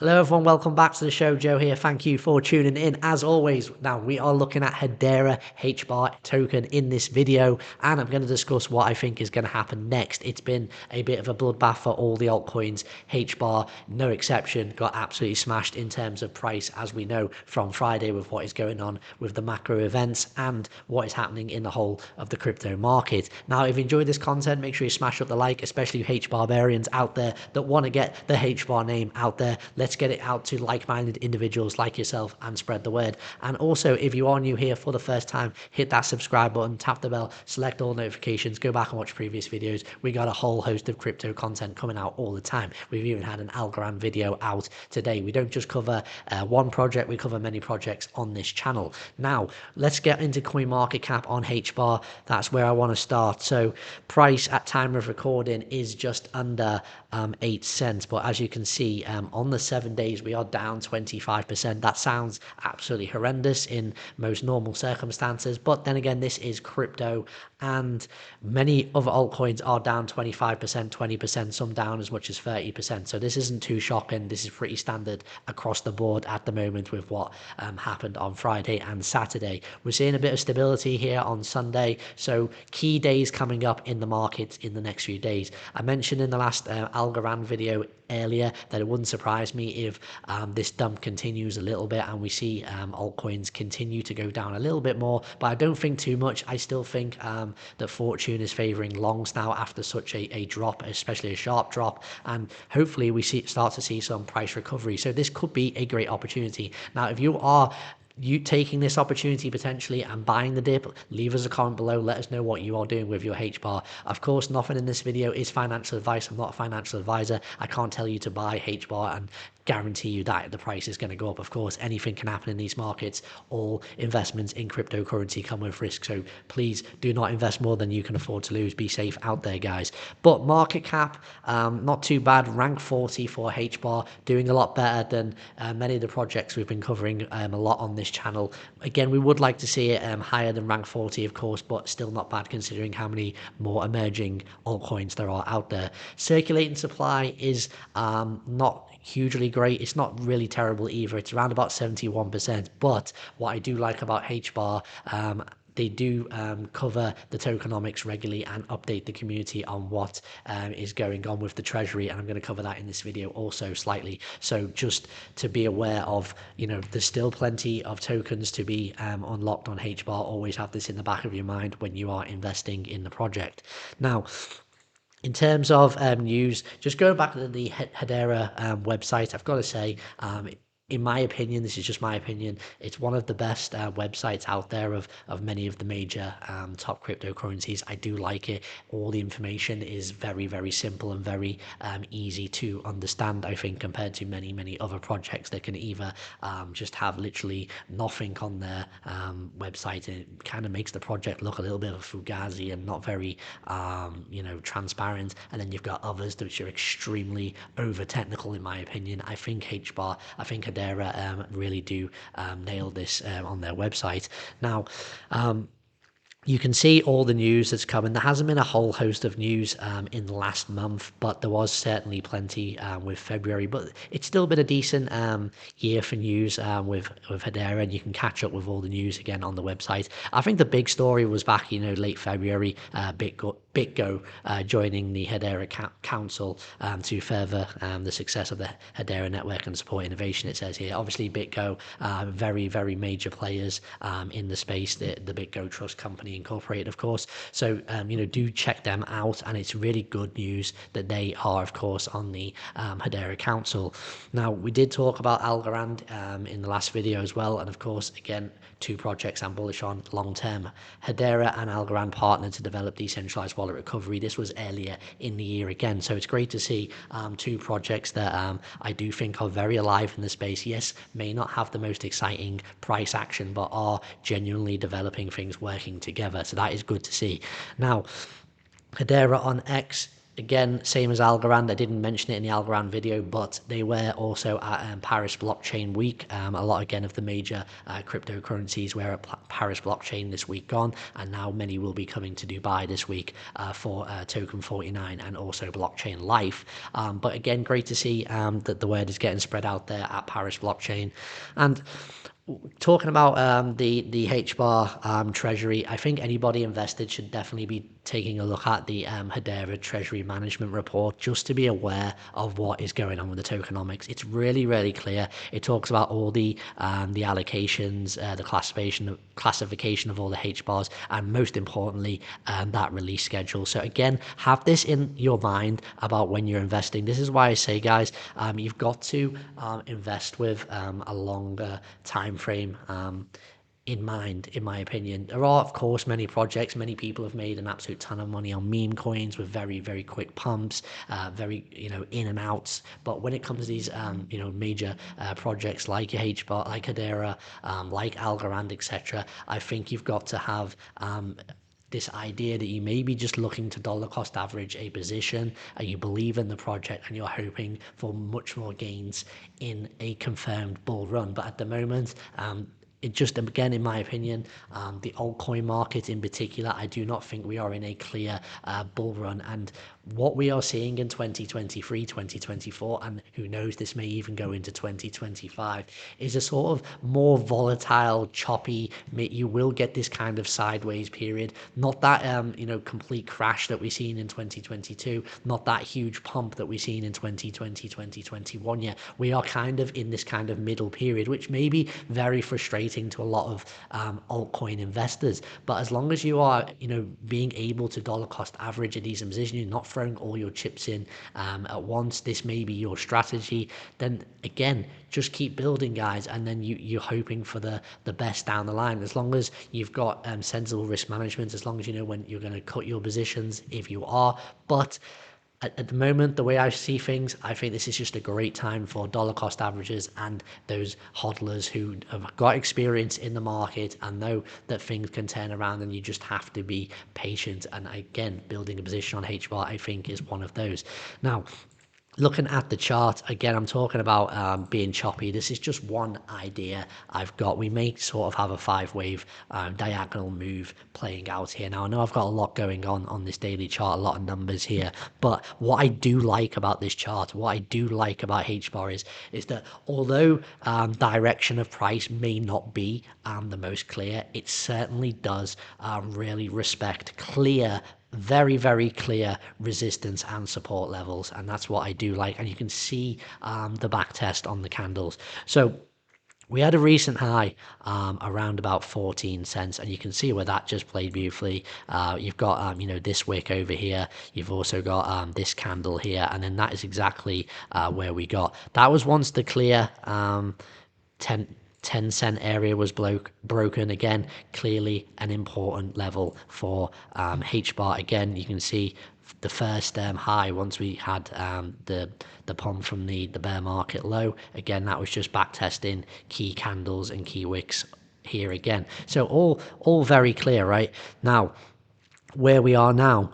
Hello everyone, welcome back to the show. Joe here. Thank you for tuning in. As always, now we are looking at Hedera Hbar token in this video, and I'm going to discuss what I think is going to happen next. It's been a bit of a bloodbath for all the altcoins. Hbar, no exception, got absolutely smashed in terms of price, as we know from Friday with what is going on with the macro events and what is happening in the whole of the crypto market. Now, if you enjoyed this content, make sure you smash up the like, especially you Hbarians out there that want to get the Hbar name out there. Let's get it out to like-minded individuals like yourself and spread the word. And also, if you are new here for the first time, hit that subscribe button, tap the bell, select all notifications, go back and watch previous videos. We got a whole host of crypto content coming out all the time. We've even had an Algorand video out today. We don't just cover one project, we cover many projects on this channel. Now, let's get into CoinMarketCap on Hbar. That's where I want to start. So price at time of recording is just under 8 cents, but as you can see, on the 7 days we are down 25%. That sounds absolutely horrendous in most normal circumstances, but then again, this is crypto and many other altcoins are down 25%, 20%, some down as much as 30%. So this isn't too shocking. This is pretty standard across the board at the moment with what happened on Friday and Saturday. We're seeing a bit of stability here on Sunday, so key days coming up in the markets in the next few days. I mentioned in the last Algorand video earlier that it wouldn't surprise me if this dump continues a little bit and we see altcoins continue to go down a little bit more, but I don't think too much. I still think that fortune is favoring longs now after such a drop, especially a sharp drop, and hopefully we start to see some price recovery. So this could be a great opportunity. Now, if you are taking this opportunity potentially and buying the dip, leave us a comment below. Let us know what you are doing with your Hbar. Of course, nothing in this video is financial advice. I'm not a financial advisor. I can't tell you to buy Hbar and guarantee you that the price is going to go up. Of course, anything can happen in these markets. All investments in cryptocurrency come with risk, so please do not invest more than you can afford to lose. Be safe out there, guys. But market cap, not too bad. Rank 40 for Hbar, doing a lot better than many of the projects we've been covering a lot on this channel. Again, we would like to see it higher than rank 40, of course, but still not bad considering how many more emerging altcoins there are out there. Circulating supply is not hugely great. It's not really terrible either. It's around about 71%. But what I do like about Hbar, they do cover the tokenomics regularly and update the community on what is going on with the treasury, and I'm going to cover that in this video also slightly. So just to be aware of, there's still plenty of tokens to be unlocked on Hbar. Always have this in the back of your mind when you are investing in the project. Now, in terms of news, just going back to the Hedera website, I've got to say, in my opinion, this is just my opinion, it's one of the best websites out there of many of the major top cryptocurrencies. I do like it. All the information is very, very simple and very easy to understand, I think, compared to many other projects that can either just have literally nothing on their website, and it kind of makes the project look a little bit of a fugazi and not very, transparent. And then you've got others which are extremely over technical, in my opinion. I think Hedera really do nail this on their website. Now, you can see all the news that's coming. There hasn't been a whole host of news in the last month, but there was certainly plenty with February. But it's still been a decent year for news with Hedera, and you can catch up with all the news again on the website. I think the big story was back, late February, BitGo joining the Hedera Council to further the success of the Hedera network and support innovation, it says here. Obviously, BitGo, very, very major players in the space, the BitGo Trust Company Incorporated, of course. So, do check them out, and it's really good news that they are, of course, on the Hedera Council. Now, we did talk about Algorand in the last video as well, and of course, again, two projects I'm bullish on long term. Hedera and Algorand partnered to develop decentralized wallet recovery. This was earlier in the year again, so it's great to see two projects that I do think are very alive in the space. Yes, may not have the most exciting price action, but are genuinely developing things working together, so that is good to see. Now, Hedera on X, again, same as Algorand. I didn't mention it in the Algorand video, but they were also at Paris Blockchain Week. A lot, again, of the major cryptocurrencies were Paris blockchain this week gone, and now many will be coming to Dubai this week for token 49 and also blockchain life. But again, great to see that the word is getting spread out there at Paris blockchain. And talking about the Hbar treasury, I think anybody invested should definitely be taking a look at the Hedera treasury management report just to be aware of what is going on with the tokenomics. It's really, really clear. It talks about all the allocations, the classification of all the Hbars, and most importantly, that release schedule. So again, have this in your mind about when you're investing. This is why I say, guys, you've got to invest with a longer time frame in mind, in my opinion. There are, of course, many projects. Many people have made an absolute ton of money on meme coins with very, very quick pumps, very, in and outs. But when it comes to these, major projects like Hbar, like Hedera, like Algorand, etc., I think you've got to have this idea that you may be just looking to dollar cost average a position, and you believe in the project and you're hoping for much more gains in a confirmed bull run. But at the moment, it just, again, in my opinion, the altcoin market in particular, I do not think we are in a clear bull run. And what we are seeing in 2023, 2024, and who knows, this may even go into 2025, is a sort of more volatile, choppy, you will get this kind of sideways period. Not that, complete crash that we've seen in 2022, not that huge pump that we've seen in 2020, 2021 yet. We are kind of in this kind of middle period, which may be very frustrating to a lot of altcoin investors. But as long as you are, being able to dollar cost average at these positions, you're not throwing all your chips in at once, this may be your strategy, then again, just keep building, guys, and then you're hoping for the best down the line. As long as you've got sensible risk management, as long as you know when you're going to cut your positions, if you are. But at the moment, the way I see things, I think this is just a great time for dollar cost averages and those hodlers who have got experience in the market and know that things can turn around, and you just have to be patient. And again, building a position on Hbar, I think, is one of those. Now, looking at the chart, again, I'm talking about being choppy. This is just one idea I've got. We may sort of have a 5-wave diagonal move playing out here. Now, I know I've got a lot going on this daily chart, a lot of numbers here, but what I do like about this chart, what I do like about Hbar is that although direction of price may not be the most clear, it certainly does really respect clear, very, very clear resistance and support levels, and that's what I do like. And you can see the back test on the candles. So we had a recent high around about 14 cents, and you can see where that just played beautifully. You've got this wick over here, you've also got this candle here, and then that is exactly where we got. That was once the clear 10 cent area was broken. Again, clearly an important level for Hbar. Again, you can see the first high once we had the pump from the bear market low. Again, that was just back testing key candles and key wicks here again. So all very clear, right? Now, where we are now,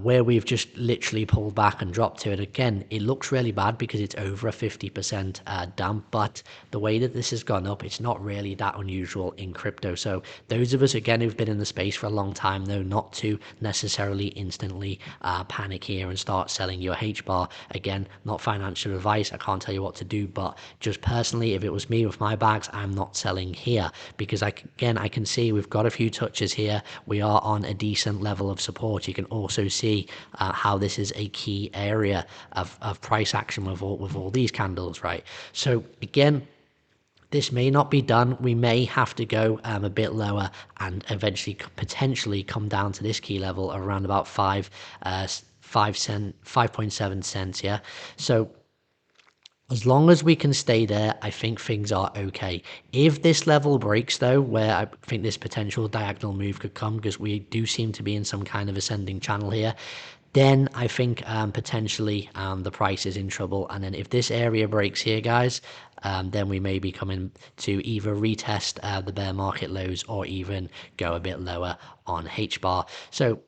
where we've just literally pulled back and dropped to it again, it looks really bad because it's over a 50% dump, but the way that this has gone up, it's not really that unusual in crypto. So those of us, again, who've been in the space for a long time, though, not to necessarily instantly panic here and start selling your Hbar. Again, not financial advice, I can't tell you what to do, but just personally, if it was me with my bags, I'm not selling here, because I can see we've got a few touches here. We are on a decent level of support. You can also see how this is a key area of price action with all these candles, right? So again, this may not be done. We may have to go a bit lower and eventually potentially come down to this key level around about 5.7 cents. Yeah. So as long as we can stay there, I think things are okay. If this level breaks, though, where I think this potential diagonal move could come, because we do seem to be in some kind of ascending channel here, then I think potentially the price is in trouble. And then if this area breaks here, guys, then we may be coming to either retest the bear market lows or even go a bit lower on Hbar. So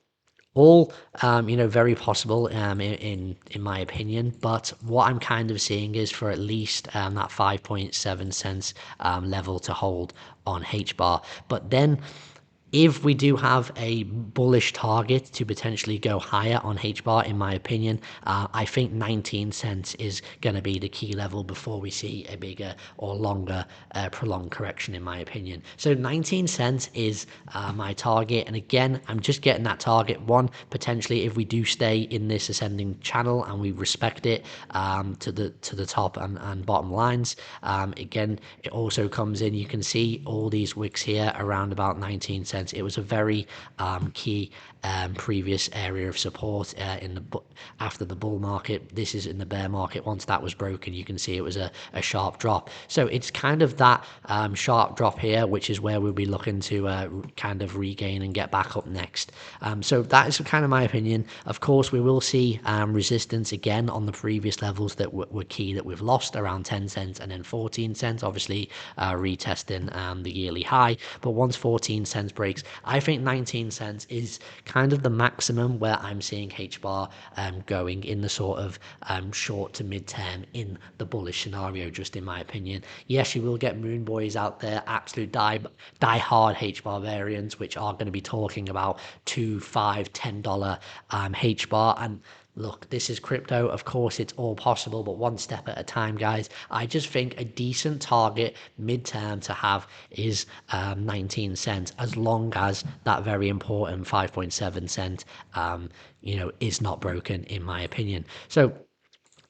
All very possible in my opinion, but what I'm kind of seeing is for at least that 5.7 cents level to hold on HBAR. But then if we do have a bullish target to potentially go higher on HBAR, in my opinion, I think 19 cents is going to be the key level before we see a bigger or longer prolonged correction, in my opinion. So 19 cents is my target. And again, I'm just getting that target one, potentially if we do stay in this ascending channel and we respect it to the top and bottom lines. Again, it also comes in, you can see all these wicks here around about 19 cents. It was a very key previous area of support after the bull market. This is in the bear market. Once that was broken, you can see it was a sharp drop. So it's kind of that sharp drop here, which is where we'll be looking to kind of regain and get back up next. So that is kind of my opinion. Of course, we will see resistance again on the previous levels that were key that we've lost, around 10 cents and then 14 cents, obviously retesting the yearly high. But once 14 cents breaks, I think 19 cents is kind of the maximum where I'm seeing HBAR going in the sort of short to mid-term in the bullish scenario, just in my opinion. Yes, you will get moon boys out there, absolute die-hard HBAR variants, which are going to be talking about $2, $5, $10 HBAR. And look, this is crypto. Of course, it's all possible, but one step at a time, guys. I just think a decent target midterm to have is 19 cents, as long as that very important 5.7 cent, is not broken, in my opinion. So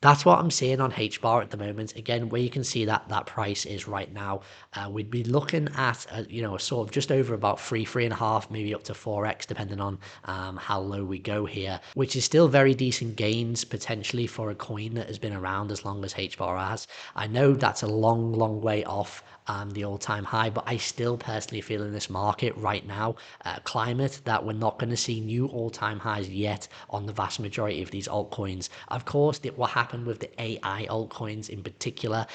that's what I'm seeing on HBAR at the moment. Again, where you can see that price is right now, we'd be looking at a sort of just over about 3.5, maybe up to 4x, depending on how low we go here, which is still very decent gains potentially for a coin that has been around as long as HBAR has. I know that's a long way off the all-time high, but I still personally feel in this market right now, climate, that we're not going to see new all-time highs yet on the vast majority of these altcoins. Of course, what happened with the AI altcoins in particular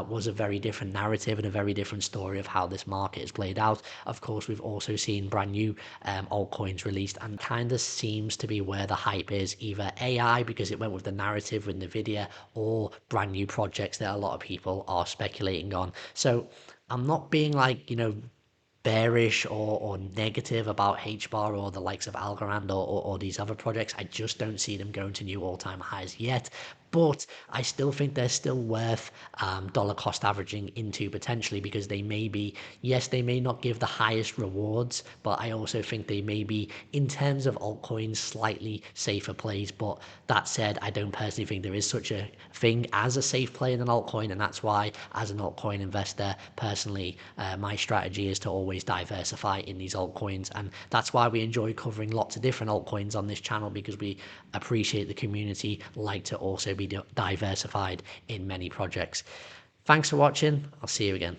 was a very different narrative and a very different story of how this market has played out. Of course, we've also seen brand new altcoins released, and kind of seems to be where the hype is, either AI because it went with the narrative with Nvidia, or brand new projects that a lot of people are speculating on. So I'm not being like, bearish or negative about HBAR or the likes of Algorand or these other projects. I just don't see them going to new all-time highs yet. But I still think they're still worth dollar cost averaging into potentially, because they may be, yes, they may not give the highest rewards, but I also think they may be, in terms of altcoins, slightly safer plays. But that said, I don't personally think there is such a thing as a safe play in an altcoin, and that's why, as an altcoin investor, personally, my strategy is to always diversify in these altcoins, and that's why we enjoy covering lots of different altcoins on this channel, because we appreciate the community like to also be diversified in many projects. Thanks for watching. I'll see you again.